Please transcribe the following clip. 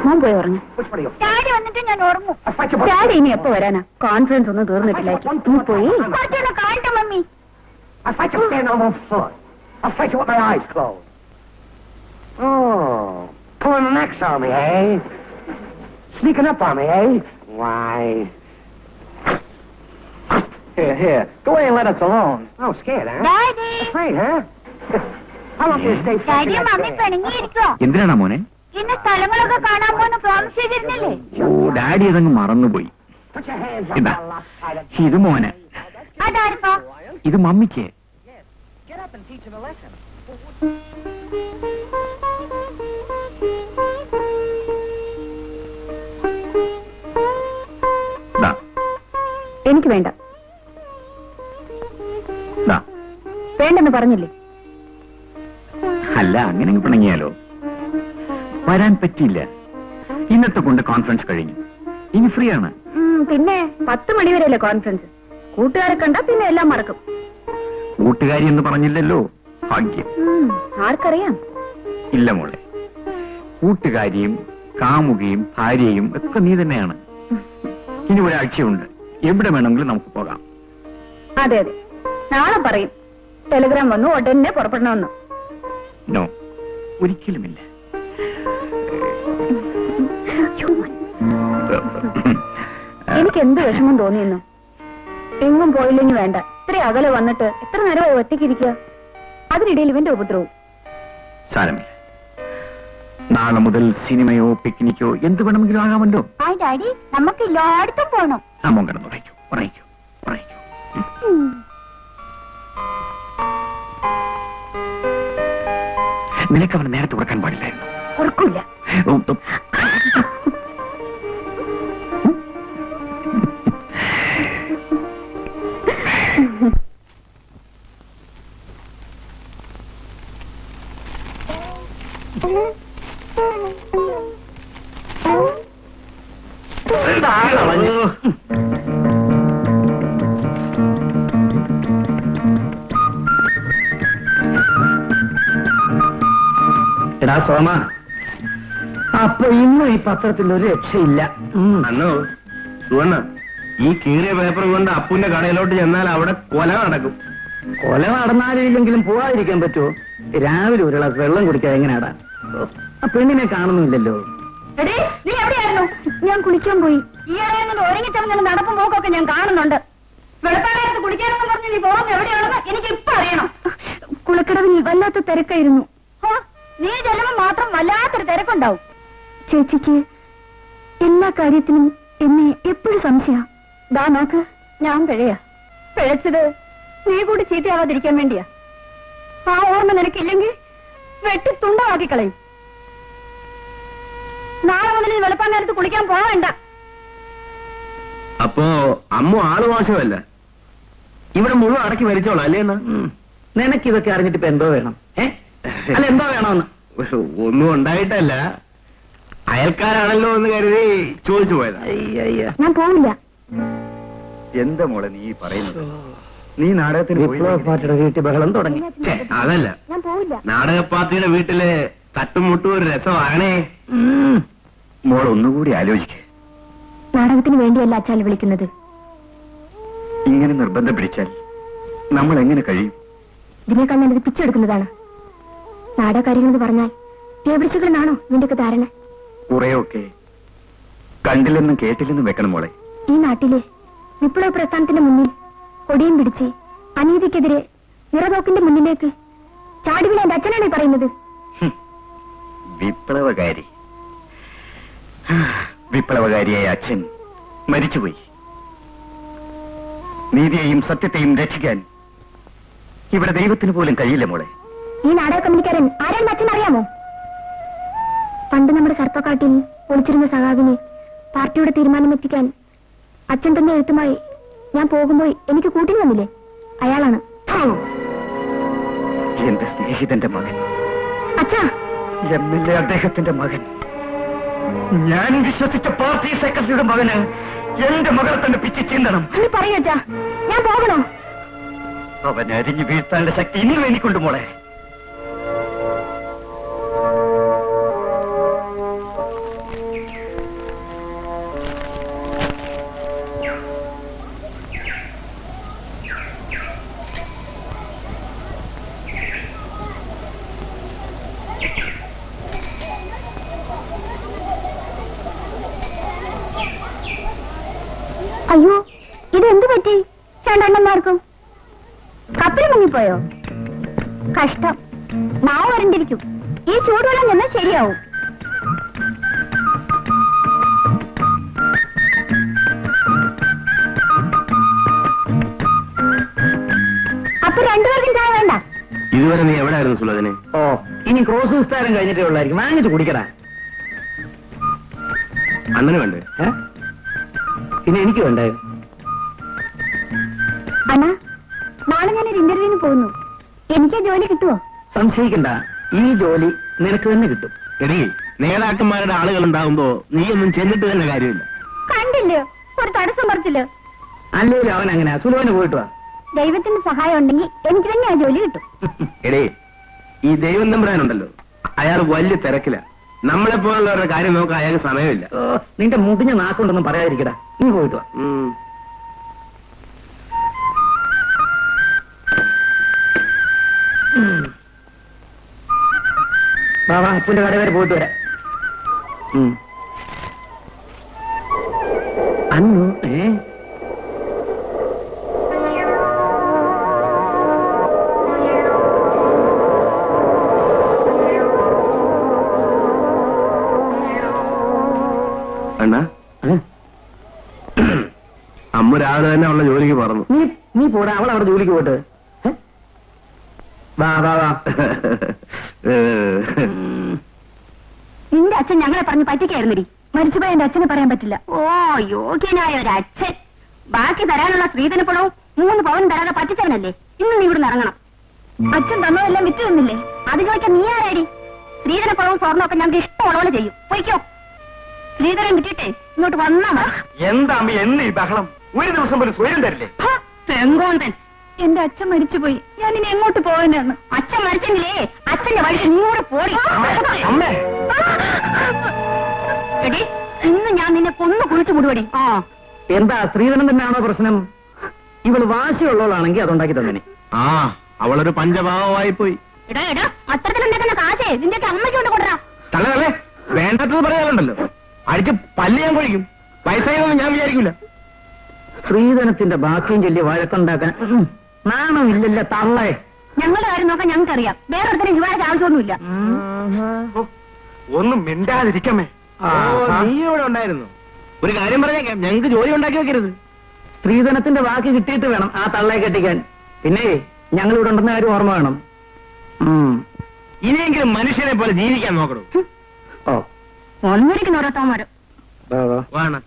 മോൻ പോയി ഉറങ്ങി. ഡാഡി വന്നിട്ട് ഞാൻ ഉറങ്ങും. ഡാഡി ഇനി എപ്പോ വരാനാ? കോൺഫറൻസ് ഒന്നും തീർന്നിട്ടില്ല. പോയി കുറച്ചൊന്ന് കാണട്ടെ mummy. Pulling the necks on me, eh? Sneaking up on me, eh? Why? Here. Go away and let us alone. Oh, scared, huh? Daddy! Afraid, huh? How long do you stay Daddy, mummy പിണങ്ങിയിരിക്കോ? എന്തിനാണ് മോനെ? ഇന്ന് സ്ഥലങ്ങളൊക്കെ കാണാൻ പോകുന്ന promise ചെയ്തിരുന്നില്ലേ? ഓ, daddy അതങ്ങ് മറന്നുപോയി. ഇതാ, ഇത് മോന്. അതാർക്കോ? ഇത് മമ്മിക്ക്. Get up and teach him a lesson. എനിക്ക് വേണ്ട. വേണ്ടെന്ന് പറഞ്ഞില്ലേ? അല്ല, അങ്ങനെ പിണങ്ങിയാലോ? വരാൻ പറ്റിയില്ല. ഇന്നത്തെ കൊണ്ട് കോൺഫറൻസ് കഴിഞ്ഞു. ഇനി ഫ്രീ ആണ്. പിന്നെ 10 മണി വരെയല്ലേ കോൺഫറൻസ്. കൂട്ടുകാരെ കണ്ടാ പിന്നെ എല്ലാം മറക്കും. കൂട്ടുകാരി എന്ന് പറഞ്ഞില്ലല്ലോ. ഭാഗ്യം. ആർക്കറിയാം? ഇല്ല മോളെ, കൂട്ടുകാരിയും കാമുകയും ഭാര്യയും ഒക്കെ നീ തന്നെയാണ്. ഇനി ഒരാഴ്ചയുണ്ട്. എവിടെ വേണമെങ്കിലും നമുക്ക് പോകാം. അതെ അതെ, നാളെ പറയും ടെലിഗ്രാം വന്നു ഉടനെ പുറപ്പെടണമെന്ന്. നോ, ഒരിക്കലുമില്ല. എനിക്ക് എന്ത് വിഷമം തോന്നിയെന്നു. എങ്ങും പോയില്ലെങ്കിൽ വേണ്ട. ഇത്ര അകലെ വന്നിട്ട് എത്ര നേരമായി ഒറ്റയ്ക്കിരിക്കുക. അതിനിടയിൽ ഇവന്റെ ഉപദ്രവവും. സാരമില്ല, നാളെ മുതൽ സിനിമയോ പിക്നിക്കോ എന്ത് വേണമെങ്കിലും ആകാമല്ലോ. ഡാഡി, നമുക്ക് എല്ലായിടത്തും പോകണം. അമ്മ കിടന്നു പറയിക്കോ പറയിക്കോ പറയിക്കോ. നിനക്ക് അവനെ നേരത്തെ ഉറക്കാൻ പാടില്ലായിരുന്നു. ഉറക്കില്ല. എടാ സോമ, അപ്പൊ ഇന്നും ഈ പത്രത്തിൽ ഒരു രക്ഷയില്ല. അന്നോ സുവർണ, ഈ കീറിയ പേപ്പർ കൊണ്ട് അപ്പുന്റെ കടയിലോട്ട് ചെന്നാൽ അവിടെ കൊല നടക്കും. കൊല നടന്നാലില്ലെങ്കിലും പോവാതിരിക്കാൻ പറ്റുമോ? രാവിലെ ഒരു ഗ്ലാസ് വെള്ളം കുടിക്കാൻ എങ്ങനെയാടാ? ആ പെണ്ണിനെ കാണുന്നില്ലല്ലോ. നീ എവിടെയായിരുന്നു? ഞാൻ കുളിക്കാൻ പോയി. ഈ ഇടയിൽ ഒരുങ്ങിച്ചവഞ്ഞ നടപ്പും പോക്കൊക്കെ ഞാൻ കാണുന്നുണ്ട്. വെളുപ്പാലത്ത് കുളിക്കാനെന്ന് പറഞ്ഞ് നീ പോകുന്നത് എവിടെയാണെന്ന് എനിക്ക് ഇപ്പൊ അറിയണം. കുളക്കടവിൽ വല്ലാത്ത തിരക്കായിരുന്നു. നീ ചെല്ലുമ്പോ മാത്രം വല്ലാത്തൊരു തിരക്കുണ്ടാവും. ചേച്ചിക്ക് എല്ലാ കാര്യത്തിനും എന്നെ എപ്പോഴും സംശയ. ദാ നോക്ക്, ഞാൻ പിഴയാ. പിഴച്ചത് നീ കൂടി ചീത്തയാവാതിരിക്കാൻ വേണ്ടിയാ. ആ ഓർമ്മ നിനക്കില്ലെങ്കിൽ വെട്ടി തുണ്ടമാക്കി കളയും. നാളെ മുതൽ വെളുപ്പാൻ നേരത്ത് കുളിക്കാൻ പോകണ്ട. അപ്പോ അമ്മ ആള് മോശമല്ല, ഇവിടെ മുഴുവൻ അടക്കി വരിച്ചോളാം അല്ലേ? നിനക്കിതൊക്കെ അറിഞ്ഞിട്ട് ഇപ്പൊ എന്തോ വേണം? അല്ല, എന്തോ വേണമെന്ന്? ഒന്നും ഉണ്ടായിട്ടല്ല, അയൽക്കാരാണല്ലോ എന്ന് കരുതി ചോദിച്ചു പോയതാ. ഞാൻ പോവില്ല. എന്താ മോളെ നീ പറയുന്നത്? നീ നാടകത്തിന് വിപ്ലവ പാർട്ടിയുടെ വീട്ടിൽ ബഹളം തുടങ്ങി. അതല്ല, ഞാൻ പോവില്ല. നാടക പാർട്ടിയുടെ വീട്ടില് തട്ടുമുട്ടും ഒരു രസമാണേ. മോൾ ഒന്നുകൂടി ആലോചിക്കേ. നാടകത്തിന് വേണ്ടിയല്ല അച്ചാൽ വിളിക്കുന്നത്. ഇങ്ങനെ നിർബന്ധം പിടിച്ചാൽ നമ്മൾ എങ്ങനെ കഴിയും? ഇതിനേക്കാൾ നല്ലത് പിച്ചെടുക്കുന്നതാണ്. നാടകകാര്യങ്ങളെന്ന് പറഞ്ഞാൽ തേവിടിച്ചുകളെന്നാണോ നിന്റെയൊക്കെ ധാരണ? കുറെയൊക്കെ കണ്ടില്ലെന്നും കേട്ടില്ലെന്നും വെക്കണം മോളെ. ഈ നാട്ടിലെ വിപ്ലവ പ്രസ്ഥാനത്തിന്റെ മുന്നിൽ കൊടിയും പിടിച്ച് അനീതിക്കെതിരെ നിറതോക്കിന്റെ മുന്നിലേക്ക് ചാടിവിള എന്റെ അച്ഛനാണ് പറയുന്നത്. വിപ്ലവകാരി, വിപ്ലവകാരിയായ അച്ഛൻ മരിച്ചുപോയി. നീതിയെയും സത്യത്തെയും രക്ഷിക്കാൻ ഇവിടെ ദൈവത്തിന് പോലും കഴിയില്ല മോളെ. ഈ നാടക കമ്പനിക്കാരൻ ആരാണെന്ന് അച്ഛൻ അറിയാമോ? പണ്ട് നമ്മുടെ സർപ്പക്കാട്ടിൽ ഒളിച്ചിരുന്ന സഖാവിനെ പാർട്ടിയുടെ തീരുമാനമെത്തിക്കാൻ അച്ഛൻ തന്നെ എഴുത്തുമായി ഞാൻ പോകുമ്പോൾ എനിക്ക് കൂട്ടി വന്നില്ലേ, അയാളാണ്. എന്റെ സ്നേഹിതന്റെ മകൻ, അച്ഛാ, MLA അദ്ദേഹത്തിന്റെ മകൻ, ഞാൻ വിശ്വസിച്ച പാർട്ടി സെക്രട്ടറിയുടെ മകന് എന്റെ മകളെ തന്നെ പിച്ചി ചീന്തണം. പറയച്ചാ, ഞാൻ പോകണോ? അവൻ അരിഞ്ഞു വീഴ്ത്താനുള്ള ശക്തി ഇന്നും എനിക്കുണ്ട് മോളെ. മുങ്ങിപ്പോയോ? കഷ്ടം, നാവ് വരണ്ടിരിക്കും. ഈ ചൂടുവെള്ളം ചെന്നാൽ ശരിയാവും. അപ്പൊ രണ്ടുപേർക്കും ചായ വേണ്ട? ഇതുവരെ നീ എവിടെയായിരുന്നു സുലതിനെ? ഓ, ഇനി ക്രോസ് വിസ്താരം കഴിഞ്ഞിട്ടേ ഉള്ളായിരിക്കും. വാങ്ങിച്ച് കുടിക്കടാ. അണ്ണന് വേണ്ടേ? പിന്നെ എനിക്ക് വേണ്ടേ? അണ്ണാ, നാളെ ഞാനൊരു ഇന്റർവ്യൂവിന് പോകുന്നു. എനിക്ക് ജോലി കിട്ടുമോ? സംശയിക്കണ്ട, ഈ ജോലി നിനക്ക് തന്നെ കിട്ടും. എടീ, നേതാക്കന്മാരുടെ ആളുകൾ ഉണ്ടാവുമ്പോ നീ ഒന്നും ചെന്നിട്ട് തന്നെ കാര്യമില്ല. കണ്ടില്ലേ, ഒരു തടസ്സം പറിച്ചില്ല. അല്ലേലും അവൻ അങ്ങനെ സുലഭന് പോയിട്ട് വാ. ദൈവത്തിന്റെ സഹായം ഉണ്ടെങ്കിൽ എനിക്ക് തന്നെ ആ ജോലി കിട്ടും. എടേ, ഈ ദൈവം തമ്പുരാനുണ്ടല്ലോ, അയാൾ വലിയ തിരക്കില. നമ്മളെ പോലുള്ളവരുടെ കാര്യം നോക്കാൻ അയാൾക്ക് സമയമില്ല. ഓ, നിന്റെ മുടിഞ്ഞ നാക്കൊണ്ടൊന്നും പറയാതിരിക്കടാ. നീ പോയിട്ട് വാ. വാ വാ, അപ്പുന്റെ കട വരെ പോയിട്ട് വരാം. അന്നു അണ്ണാ, അമ്മ രാവിലെ തന്നെ അവളുടെ ജോലിക്ക് പറഞ്ഞു. നീ പോടാ, അവൾ അവിടെ ജോലിക്ക് പോയിട്ട്. വാ വാ വാ. നിന്റെ അച്ഛൻ ഞങ്ങളെ പറഞ്ഞ് പറ്റിക്കായിരുന്നടി. മരിച്ചുപോയ എന്റെ അച്ഛനെ പറയാൻ പറ്റില്ല. ഓ, യോഗ്യനായ ഒരു അച്ഛൻ. ബാക്കി തരാനുള്ള സ്ത്രീധനപ്പണവും 3 പവൻ തരാതെ പറ്റിച്ചവനല്ലേ. ഇന്ന് നീ ഇവിടെ ഇറങ്ങണം. അച്ഛൻ തന്നതെല്ലാം വിറ്റ് തന്നില്ലേ? അത് ചോദിക്കാൻ നീ ആരാടി? സ്ത്രീധനപ്പണവും സ്വർണ്ണമൊക്കെ ഞങ്ങൾക്ക് ഇഷ്ടമുള്ളപോലെ ചെയ്യും. പോയിക്കോ. സ്ത്രീധനം കിട്ടിയിട്ടേ ഇങ്ങോട്ട് വന്നാ മതി. എന്താ എന്ന് ഈ ബഹളം? ഒരു ദിവസം പോലും സ്വയം തരില്ലേ? തെങ്കോന്തൻ, എന്റെ അച്ഛൻ മരിച്ചുപോയി. ഞാൻ ഇനി എങ്ങോട്ട് പോകാനാണ്? അച്ഛൻ മരിച്ചെങ്കിലേ അച്ഛന്റെ വഴിക്ക് നീ കൂടെ പോടി. അമ്മേ, എടി, ഇന്ന് ഞാൻ നിന്നെ കൊന്നു കുളിച്ചു മുടുവടി. എന്താ സ്ത്രീധനം തന്നെയാണോ പ്രശ്നം? ഇവള് വാശിയുള്ളവളാണെങ്കിൽ അതുണ്ടാക്കി തന്നെ. ആ, അവളൊരു പഞ്ചഭാവമായി പോയി. എടാ എടാ, അത്തരത്തിലുണ്ടാക്കുന്ന കാശേ നിന്റെയൊക്കെ അമ്മയ്ക്ക് കൊണ്ട് കൊടുറാ. തള്ളേ, വേണ്ടാത്തത് പറയാനുണ്ടല്ലോ. അടിച്ച് പല്ല് ഞാൻ കൊഴിക്കും. പൈസയൊന്നും ഞാൻ വിചാരിക്കൂല. സ്ത്രീധനത്തിന്റെ ബാക്കിയും ചൊല്ലി വഴക്കുണ്ടാക്കാൻ നാണമില്ലല്ലോ തള്ളേ. ഞങ്ങളുടെ കാര്യം നോക്കാൻ ഞങ്ങൾക്കറിയാം. വേറൊരുത്തരും ഇവാഴ ആവശ്യമൊന്നുമില്ല. ഒന്നും മിണ്ടാതിരിക്കമേ. നീ ഇവിടെ ഉണ്ടായിരുന്നു. ഒരു കാര്യം പറഞ്ഞേക്കാം, ഞങ്ങൾക്ക് ജോലി ഉണ്ടാക്കി വെക്കരുത്. സ്ത്രീധനത്തിന്റെ ബാക്കി കിട്ടിയിട്ട് വേണം ആ തള്ളയെ കെട്ടിക്കാൻ. പിന്നെ ഞങ്ങൾ ഇവിടെ ഉണ്ടെന്ന കാര്യം ഓർമ്മ വേണം. ഇനിയെങ്കിലും മനുഷ്യനെ പോലെ ജീവിക്കാൻ നോക്കണം. ഓ, ഒന്നിരിക്കുന്ന ഓരോത്തവന്മാരും. വാ വാ. വേണം.